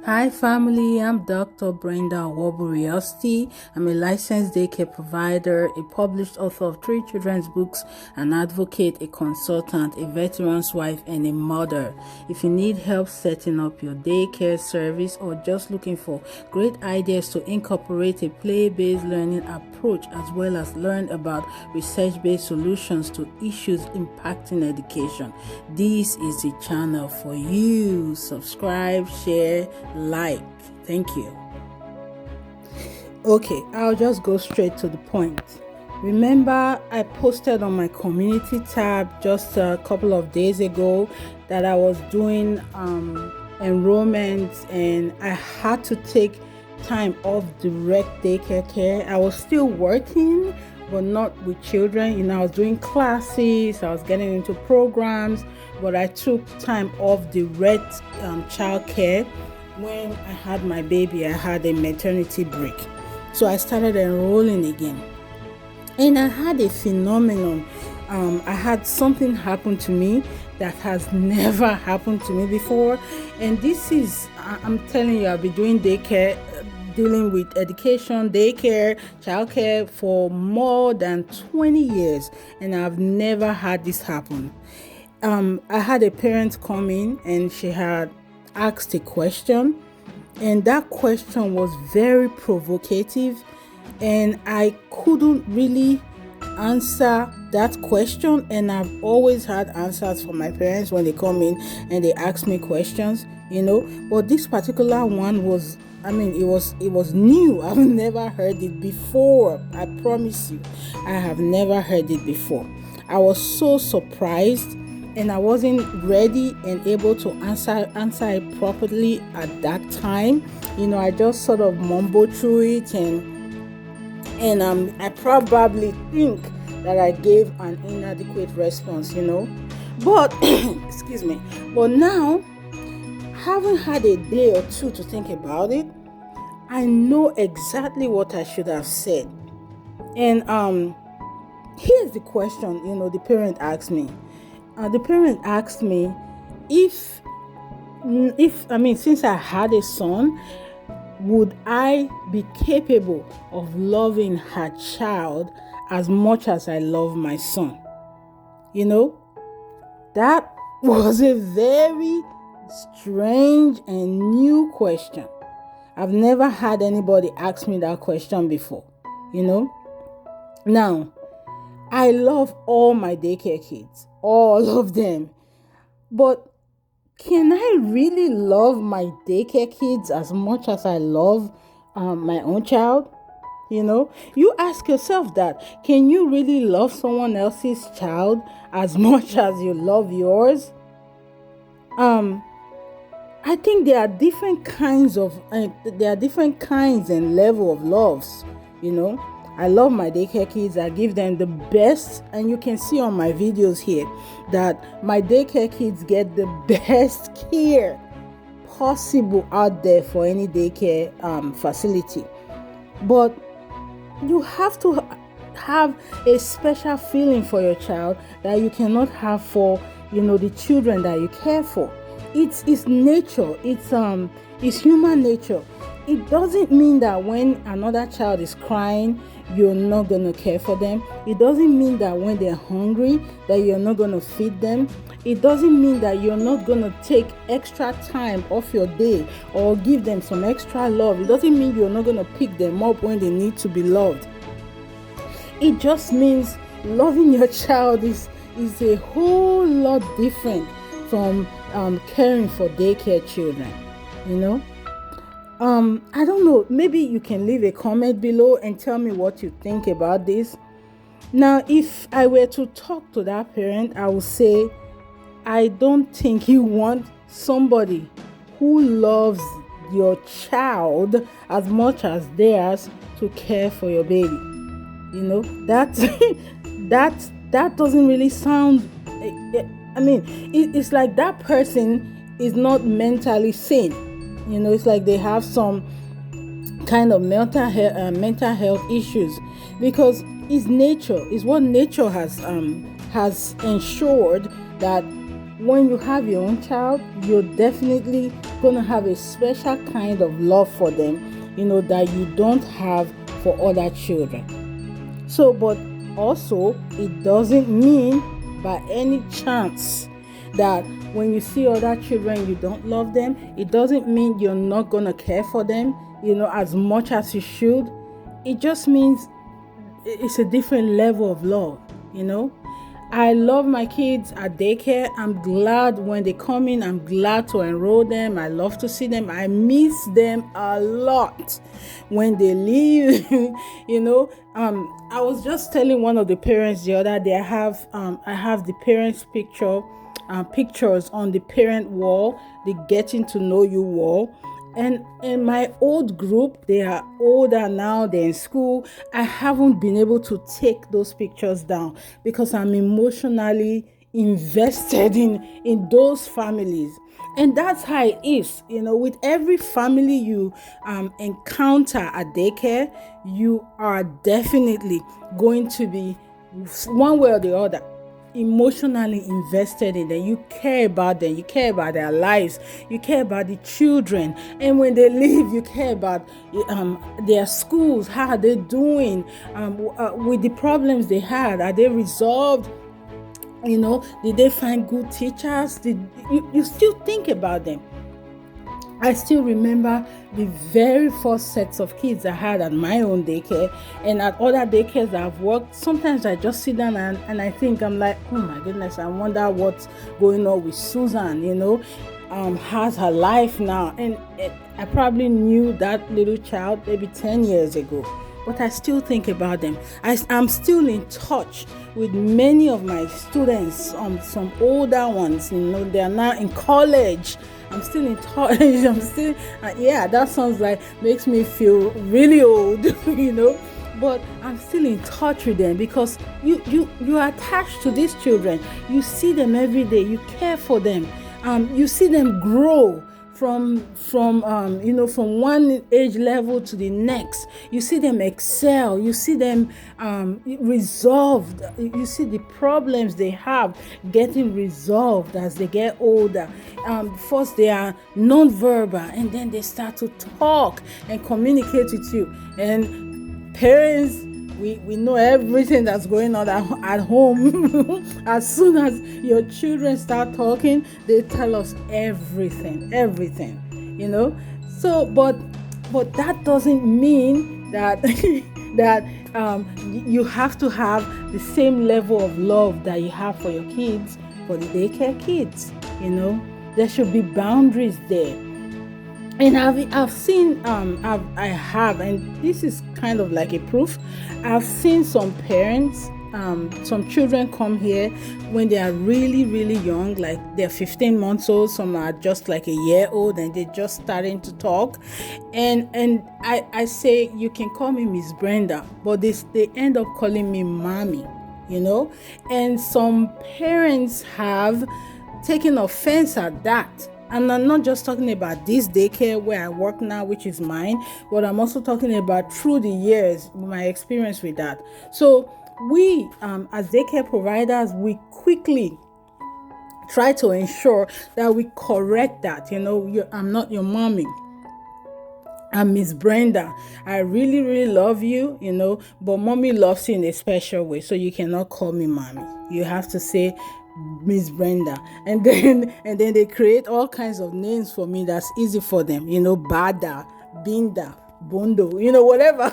Hi family, I'm Dr. Brenda Woburiasti. I'm a licensed daycare provider, a published author of 3 children's books, an advocate, a consultant, a veteran's wife, and a mother. If you need help setting up your daycare service or just looking for great ideas to incorporate a play-based learning approach as well as learn about research-based solutions to issues impacting education, this is the channel for you. Subscribe, share, like. Thank you. Okay, I'll just go straight to the point. Remember, I posted on my community tab just a couple of days ago that I was doing enrollment and I had to take time off direct daycare care. I was still working, but not with children. I was doing classes, I was getting into programs, but I took time off direct child care. When I had my baby, I had a maternity break. So I started enrolling again. And I had a phenomenon. I had something happen to me that has never happened to me before. And this is, I'm telling you, I've been doing daycare, dealing with education, daycare, childcare for more than 20 years. And I've never had this happen. I had a parent come in and she had asked a question, and that question was very provocative, and I couldn't really answer that question. And I've always had answers for my parents when they come in and they ask me questions, but this particular one was, it was new. I've never heard it before. I promise you, I have never heard it before. I was so surprised, and I wasn't ready and able to answer it properly at that time. I just sort of mumbled through it, and I probably think that I gave an inadequate response, But excuse me. But now, having had a day or two to think about it, I know exactly what I should have said. And here's the question, the parent asked me. The parent asked me if since I had a son, would I be capable of loving her child as much as I love my son? That was a very strange and new question. I've never had anybody ask me that question before, Now, I love all my daycare kids, all of them. But can I really love my daycare kids as much as I love my own child? You ask yourself that. Can you really love someone else's child as much as you love yours? I think there are different kinds and level of loves, I love my daycare kids. I give them the best, and you can see on my videos here that my daycare kids get the best care possible out there for any daycare facility. But you have to have a special feeling for your child that you cannot have for the children that you care for. It's nature. It's human nature. It doesn't mean that when another child is crying, you're not going to care for them. It doesn't mean that when they're hungry, that you're not going to feed them. It doesn't mean that you're not going to take extra time off your day or give them some extra love. It doesn't mean you're not going to pick them up when they need to be loved. It just means loving your child is a whole lot different from caring for daycare children, I don't know, maybe you can leave a comment below and tell me what you think about this. Now, if I were to talk to that parent, I would say, I don't think you want somebody who loves your child as much as theirs to care for your baby. That doesn't really sound, it's like that person is not mentally sane. It's like they have some kind of mental health issues, because it's nature. It's what nature has ensured, that when you have your own child, you're definitely going to have a special kind of love for them, that you don't have for other children. So, but also, it doesn't mean by any chance that when you see other children, you don't love them. It doesn't mean you're not going to care for them, as much as you should. It just means it's a different level of love, I love my kids at daycare. I'm glad when they come in. I'm glad to enroll them. I love to see them. I miss them a lot when they leave. I was just telling one of the parents the other day. I have the parents' pictures on the parent wall, the getting to know you wall. And in my old group, they are older now, they're in school. I haven't been able to take those pictures down because I'm emotionally invested in those families. And that's how it is, with every family you encounter at daycare, you are definitely going to be, one way or the other, emotionally invested in them. You care about them, you care about their lives, you care about the children, and when they leave, you care about their schools. How are they doing with the problems they had? Are they resolved? Did they find good teachers? You still think about them. I still remember the very first sets of kids I had at my own daycare and at other daycares I've worked. Sometimes I just sit down and I think, I'm like, oh my goodness, I wonder what's going on with Susan, how's her life now? And I probably knew that little child maybe 10 years ago, but I still think about them. I'm still in touch with many of my students, some older ones, they are now in college. I'm still in touch. I'm still, that sounds like, makes me feel really old, but I'm still in touch with them because you are attached to these children. You see them every day. You care for them. You see them grow from one age level to the next. You see them excel. You see them resolved. You see the problems they have getting resolved as they get older. First they are non-verbal, and then they start to talk and communicate with you. And parents, we know everything that's going on at home. As soon as your children start talking, they tell us everything, So, but that doesn't mean that you have to have the same level of love that you have for your kids, for the daycare kids. There should be boundaries there. And I've seen and this is kind of like a proof. I've seen some parents, some children come here when they are really, really young, like they're 15 months old. Some are just like a year old, and they're just starting to talk. And I say, you can call me Miss Brenda, but they end up calling me Mommy, And some parents have taken offense at that. And I'm not just talking about this daycare where I work now, which is mine, but I'm also talking about through the years, my experience with that. So we, as daycare providers, we quickly try to ensure that we correct that. I'm not your mommy. I'm Miss Brenda. I really, really love you, but mommy loves you in a special way. So you cannot call me mommy. You have to say Miss Brenda. And then they create all kinds of names for me that's easy for them. Bada, Binda, Bondo, whatever.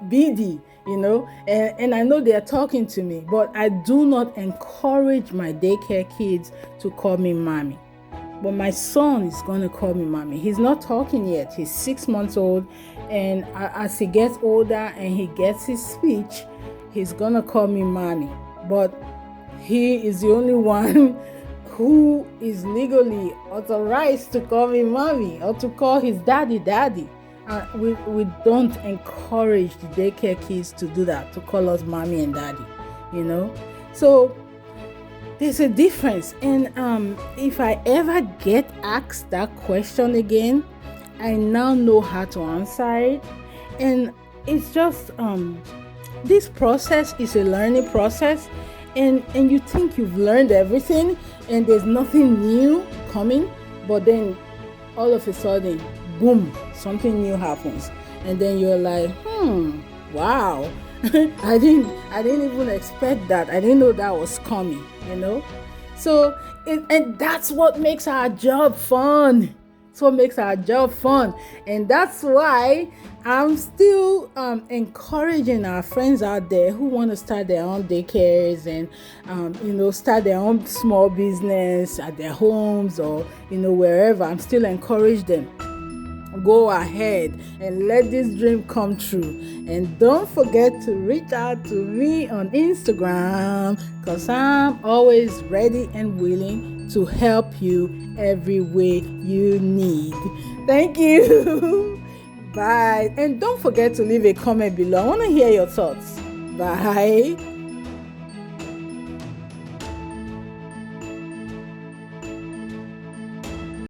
Bidi, and I know they are talking to me, but I do not encourage my daycare kids to call me mommy. But my son is going to call me mommy. He's not talking yet. He's 6 months old. And as he gets older and he gets his speech, he's going to call me mommy. But he is the only one who is legally authorized to call me mommy or to call his daddy. We don't encourage the daycare kids to do that, to call us mommy and daddy, So there's a difference. And if I ever get asked that question again, I now know how to answer it. And it's just this process is a learning process. And you think you've learned everything, and there's nothing new coming, but then all of a sudden, boom, something new happens, and then you're like, wow. I didn't even expect that. I didn't know that was coming, So and that's what makes our job fun. It's what makes our job fun. And that's why I'm still encouraging our friends out there who want to start their own daycares and start their own small business at their homes or wherever. I'm still encourage them. Go ahead and let this dream come true. And don't forget to reach out to me on Instagram, because I'm always ready and willing to help you every way you need. Thank you. Bye. And don't forget to leave a comment below. I want to hear your thoughts. Bye.